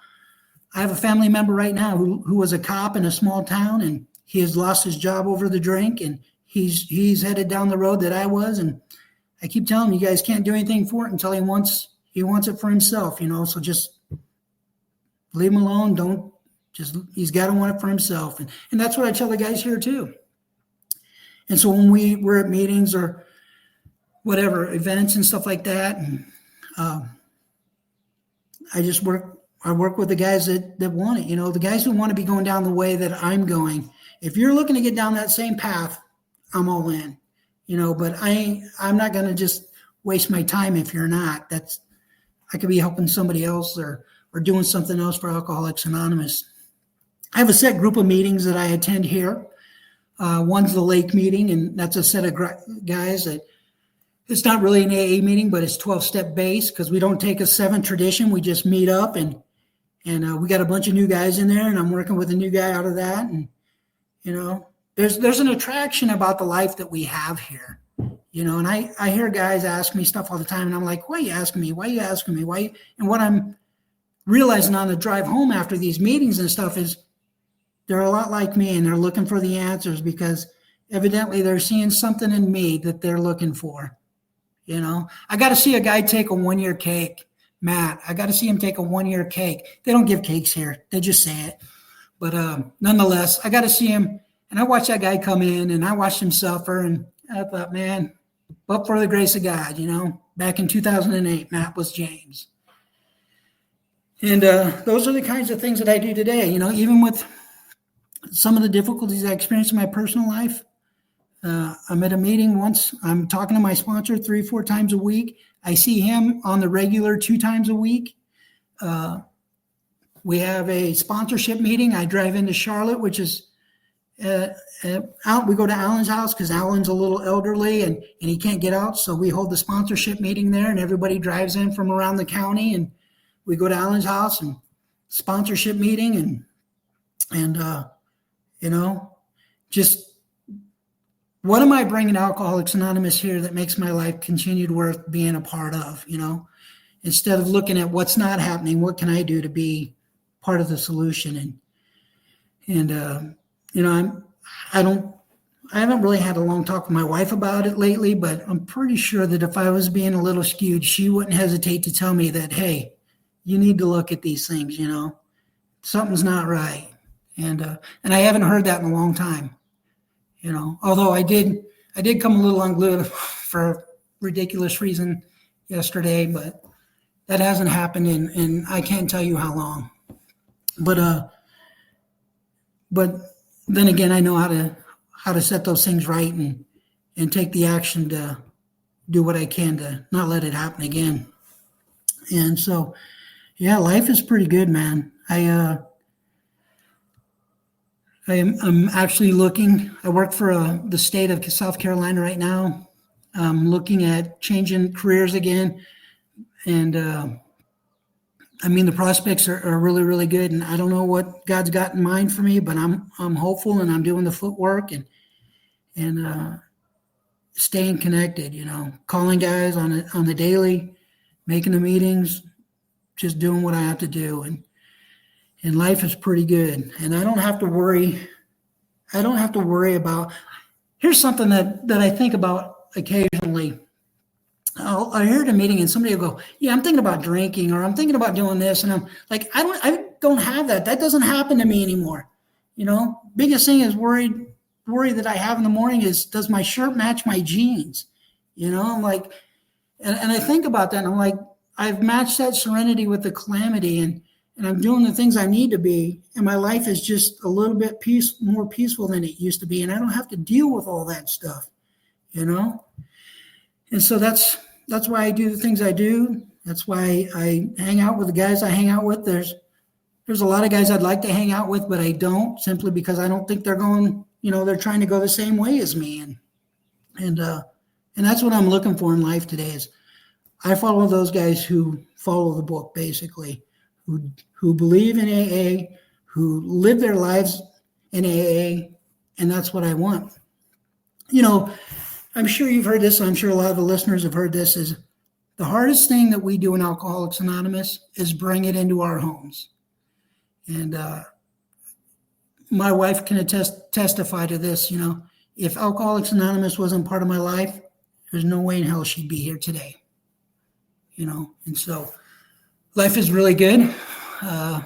I have a family member right now who was a cop in a small town, and he has lost his job over the drink, and he's headed down the road that I was. And I keep telling him, you guys can't do anything for it until he wants it for himself, so just leave him alone. He's got to want it for himself. And that's what I tell the guys here too. And so when we're at meetings or whatever, events and stuff like that, and I work with the guys that want it, the guys who want to be going down the way that I'm going. If you're looking to get down that same path, I'm all in, but I'm not going to just waste my time if you're not. I could be helping somebody else or doing something else for Alcoholics Anonymous. I have a set group of meetings that I attend here. One's the lake meeting, and that's a set of guys that it's not really an AA meeting, but it's 12-step base because we don't take a 7 tradition. We just meet up and we got a bunch of new guys in there, and I'm working with a new guy out of that. And, there's an attraction about the life that we have here, and I hear guys ask me stuff all the time, and I'm like, why are you asking me? Why are you asking me? Why? And what I'm realizing on the drive home after these meetings and stuff is they're a lot like me, and they're looking for the answers because evidently they're seeing something in me that they're looking for. You know, I got to see a guy take a 1 year cake, Matt. I got to see him take a 1 year cake. They don't give cakes here. They just say it. But nonetheless, I got to see him. And I watched that guy come in and I watched him suffer. And I thought, man, but for the grace of God, you know, back in 2008, Matt was James. And those are the kinds of things that I do today. You know, even with some of the difficulties I experienced in my personal life, I'm at a meeting once. I'm talking to my sponsor 3-4 times a week. I see him on the regular 2 times a week. We have a sponsorship meeting. I drive into Charlotte, which is out. We go to Alan's house because Alan's a little elderly and he can't get out. So we hold the sponsorship meeting there, and everybody drives in from around the county, and we go to Alan's house and sponsorship meeting and you know, just what am I bringing to Alcoholics Anonymous here that makes my life continued worth being a part of, you know, instead of looking at what's not happening, what can I do to be part of the solution? And you know, I haven't really had a long talk with my wife about it lately, but I'm pretty sure that if I was being a little skewed, she wouldn't hesitate to tell me that, hey, you need to look at these things, you know, something's not right. And I haven't heard that in a long time. You know, although I did come a little unglued for a ridiculous reason yesterday, but that hasn't happened in I can't tell you how long. But then again, I know how to set those things right and take the action to do what I can to not let it happen again. And so, yeah, life is pretty good, man. I'm actually looking. I work for the state of South Carolina right now. I'm looking at changing careers again. And I mean, the prospects are really, really good. And I don't know what God's got in mind for me, but I'm hopeful, and I'm doing the footwork and staying connected, you know, calling guys on the daily, making the meetings, just doing what I have to do. And life is pretty good. And I don't have to worry about, here's something that I think about occasionally. I hear at a meeting and somebody will go, yeah, I'm thinking about drinking, or I'm thinking about doing this. And I'm like, I don't have that. That doesn't happen to me anymore. You know, biggest thing is worry that I have in the morning is, does my shirt match my jeans? You know, I'm like, and I think about that and I'm like, I've matched that serenity with the calamity, and I'm doing the things I need to be, and my life is just a little bit more peaceful than it used to be, and I don't have to deal with all that stuff, you know? And so that's why I do the things I do. That's why I hang out with the guys I hang out with. There's a lot of guys I'd like to hang out with, but I don't, simply because I don't think they're going, you know, they're trying to go the same way as me. And that's what I'm looking for in life today is I follow those guys who follow the book, basically, who believe in AA, who live their lives in AA, and that's what I want. You know, I'm sure you've heard this. I'm sure a lot of the listeners have heard this, is the hardest thing that we do in Alcoholics Anonymous is bring it into our homes. And my wife can testify to this. You know, if Alcoholics Anonymous wasn't part of my life, there's no way in hell she'd be here today. You know, and so life is really good. Have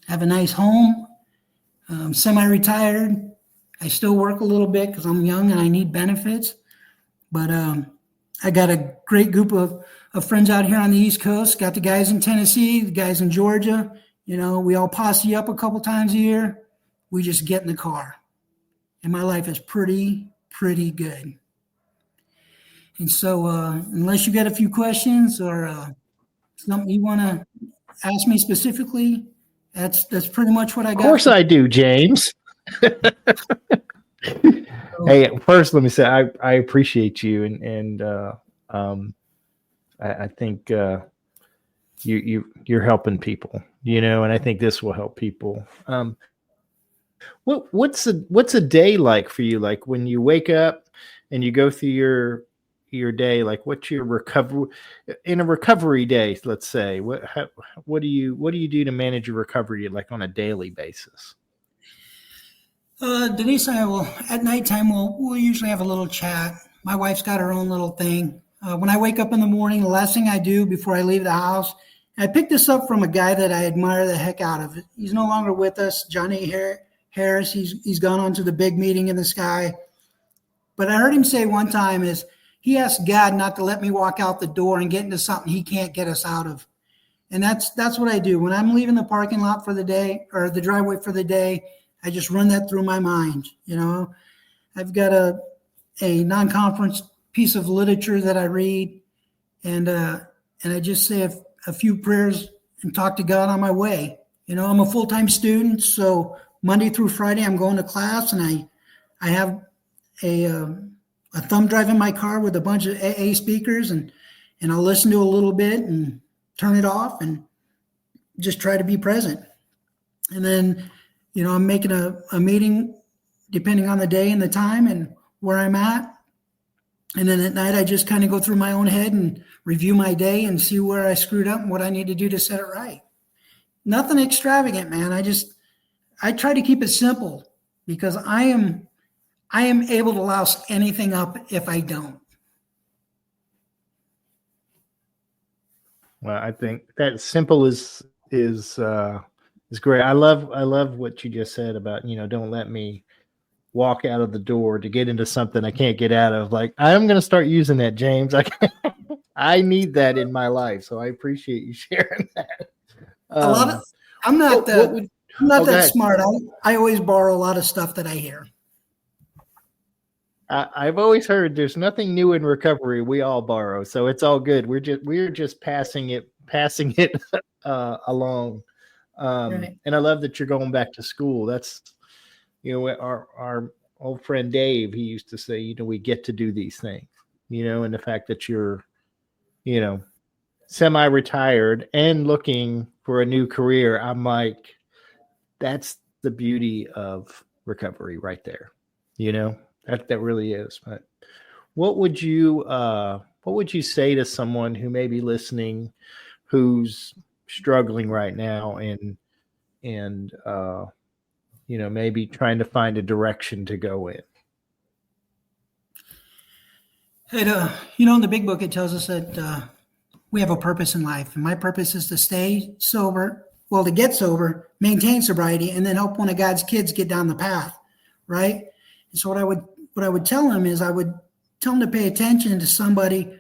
a nice home. I'm semi-retired. I still work a little bit because I'm young and I need benefits. But I got a great group of friends out here on the East Coast. Got the guys in Tennessee, the guys in Georgia. You know, we all posse up a couple times a year. We just get in the car. And my life is pretty good. And so unless you got a few questions or something you want to ask me specifically, that's pretty much what I got. Of course I do, James. Hey, first let me say I appreciate you, and I think you're helping people, you know, and I think this will help people. What's a day like for you? Like when you wake up and you go through your day, like what's your recovery day? Let's say what do you do to manage your recovery, like on a daily basis? Denise and I will, at nighttime, we'll usually have a little chat. My wife's got her own little thing. When I wake up in the morning, the last thing I do before I leave the house, I picked this up from a guy that I admire the heck out of. He's no longer with us, Johnny Harris. He's gone on to the big meeting in the sky. But I heard him say one time is he asked God not to let me walk out the door and get into something he can't get us out of. And that's what I do. When I'm leaving the parking lot for the day or the driveway for the day, I just run that through my mind. I've got a non-conference piece of literature that I read, and I just say a few prayers and talk to God on my way. I'm a full-time student, so Monday through Friday I'm going to class, and I have a thumb drive in my car with a bunch of AA speakers, and I'll listen to a little bit and turn it off and just try to be present. And then, I'm making a meeting depending on the day and the time and where I'm at. And then at night, I just kind of go through my own head and review my day and see where I screwed up and what I need to do to set it right. Nothing extravagant, man. I try to keep it simple because I am able to louse anything up if I don't. Well, I think that simple is great. I love what you just said about, don't let me walk out of the door to get into something I can't get out of. Like, I'm going to start using that, James. I need that in my life. So I appreciate you sharing that. I'm not that smart. I always borrow a lot of stuff that I hear. I've always heard there's nothing new in recovery. We all borrow, so it's all good. We're just passing it along. Right. And I love that you're going back to school. That's, our old friend Dave, he used to say, we get to do these things, and the fact that you're, semi-retired and looking for a new career. I'm like, that's the beauty of recovery right there. That really is. But what would you say to someone who may be listening, who's struggling right now and maybe trying to find a direction to go in? In the big book, it tells us that we have a purpose in life. And my purpose is to stay sober, to get sober, maintain sobriety, and then help one of God's kids get down the path, right? And so what I would tell him is I would tell him to pay attention to somebody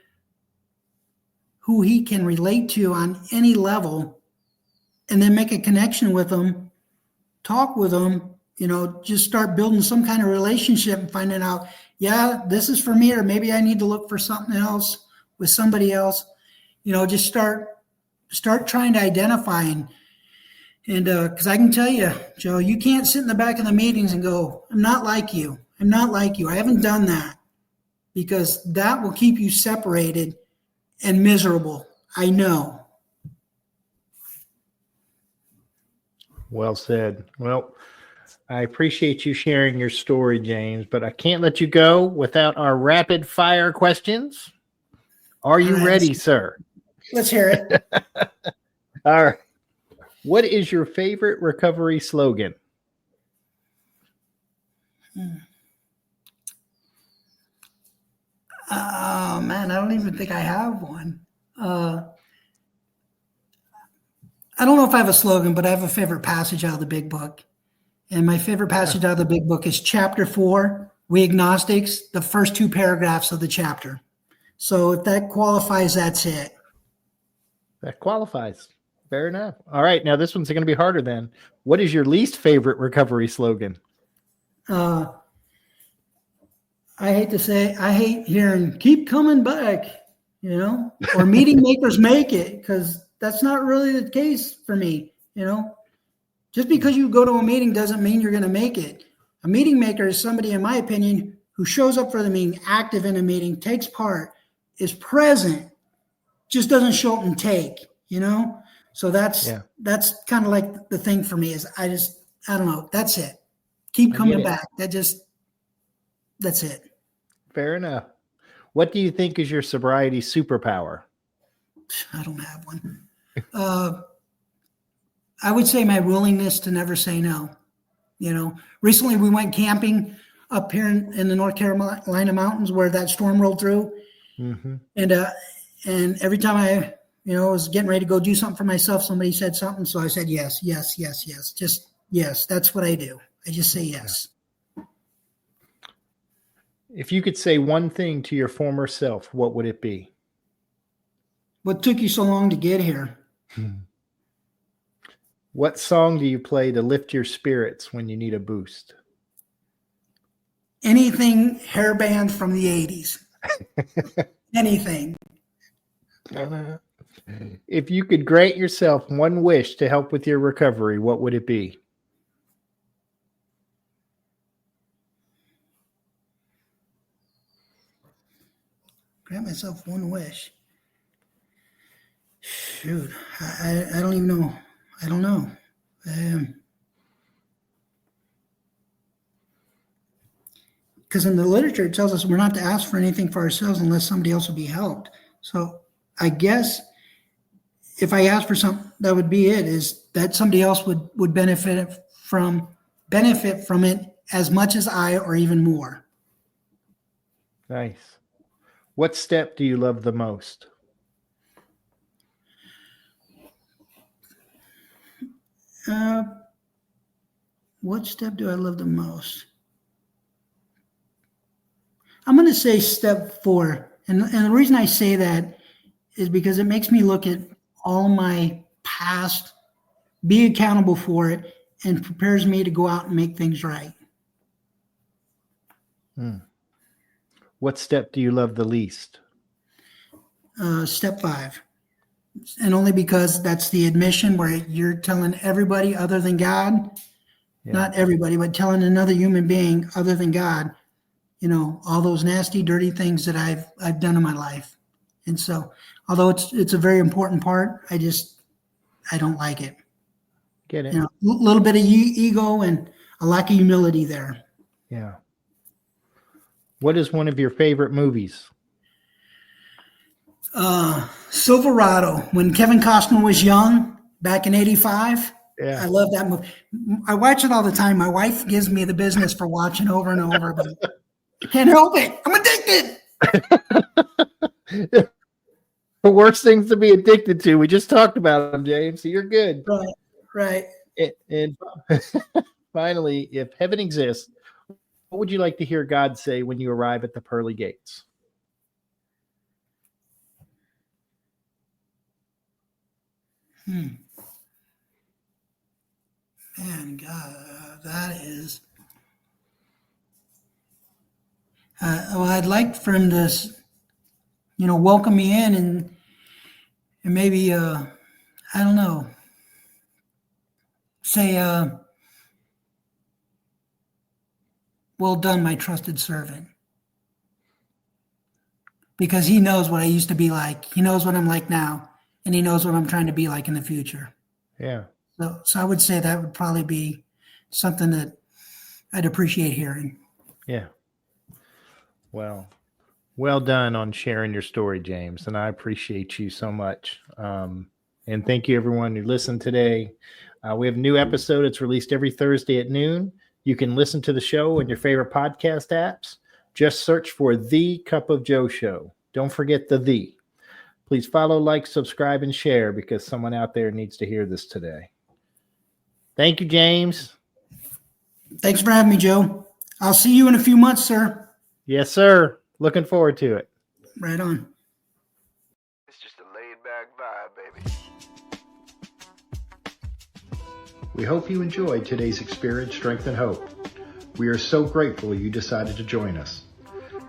who he can relate to on any level, and then make a connection with them, talk with them, just start building some kind of relationship and finding out, yeah, this is for me, or maybe I need to look for something else with somebody else. Just start trying to identify and because I can tell you, Joe, you can't sit in the back of the meetings and go, I'm not like you. I'm not like you. I haven't done that, because that will keep you separated and miserable. I know. Well said. Well, I appreciate you sharing your story, James, but I can't let you go without our rapid fire questions. Are you ready, sir? Let's hear it. All right. What is your favorite recovery slogan? Oh, man, I don't even think I have one. I don't know if I have a slogan, but I have a favorite passage out of the big book. And my favorite passage out of the big book is chapter 4, We Agnostics, the first 2 paragraphs of the chapter. So if that qualifies, that's it. That qualifies. Fair enough. All right. Now this one's going to be harder then. What is your least favorite recovery slogan? I hate to say, I hate hearing keep coming back, or meeting makers make it, because that's not really the case for me. Just because you go to a meeting doesn't mean you're going to make it. A meeting maker is somebody, in my opinion, who shows up for the meeting, active in a meeting, takes part, is present, just doesn't show up and take, So that's kind of like the thing for me is I don't know. That's it. Keep coming back. That's it. Fair enough. What do you think is your sobriety superpower? I don't have one. I would say my willingness to never say no. Recently we went camping up here in the North Carolina mountains where that storm rolled through. Mm-hmm. And every time I, was getting ready to go do something for myself, somebody said something. So I said, yes, yes, yes, yes. Just yes. That's what I do. I just say yes. If you could say one thing to your former self, what would it be? What took you so long to get here? What song do you play to lift your spirits when you need a boost? Anything hair band from the 80s. Anything. If you could grant yourself one wish to help with your recovery, what would it be? Grant myself one wish. Shoot, I don't even know. I don't know. Because in the literature, it tells us we're not to ask for anything for ourselves unless somebody else will be helped. So I guess if I ask for something, that would be it, is that somebody else would benefit from it as much as I, or even more. Nice. What step do you love the most? What step do I love the most? I'm going to say step 4. And the reason I say that is because it makes me look at all my past, be accountable for it, and prepares me to go out and make things right. What step do you love the least? Step 5. And only because that's the admission where you're telling everybody other than God, not everybody, but telling another human being other than God, all those nasty, dirty things that I've done in my life. And so, although it's a very important part, I don't like it. Get it? A little bit of ego and a lack of humility there. Yeah. What is one of your favorite movies? Silverado, when Kevin Costner was young, back in 85. Yeah. I love that movie. I watch it all the time. My wife gives me the business for watching over and over, but I can't help it. I'm addicted. The worst things to be addicted to. We just talked about them, James. So you're good. Right. And finally, if heaven exists, what would you like to hear God say when you arrive at the pearly gates? Man, God, that is. Well, I'd like for him to, welcome me in and maybe, I don't know, say, well done, my trusted servant. Because he knows what I used to be like. He knows what I'm like now. And he knows what I'm trying to be like in the future. Yeah. So I would say that would probably be something that I'd appreciate hearing. Yeah. Well done on sharing your story, James. And I appreciate you so much. And thank you, everyone who listened today. We have a new episode. It's released every Thursday at noon. You can listen to the show on your favorite podcast apps. Just search for The Cup of Joe Show. Don't forget the. Please follow, like, subscribe, and share because someone out there needs to hear this today. Thank you, James. Thanks for having me, Joe. I'll see you in a few months, sir. Yes, sir. Looking forward to it. Right on. It's just a laid-back vibe, baby. We hope you enjoyed today's Experience, Strength, and Hope. We are so grateful you decided to join us.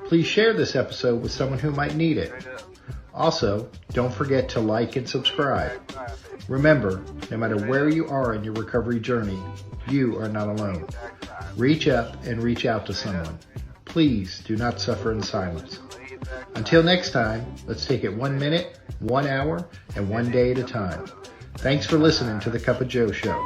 Please share this episode with someone who might need it. Also, don't forget to like and subscribe. Remember, no matter where you are in your recovery journey, you are not alone. Reach up and reach out to someone. Please do not suffer in silence. Until next time, let's take it 1 minute, 1 hour, and 1 day at a time. Thanks for listening to The Cup of Joe Show.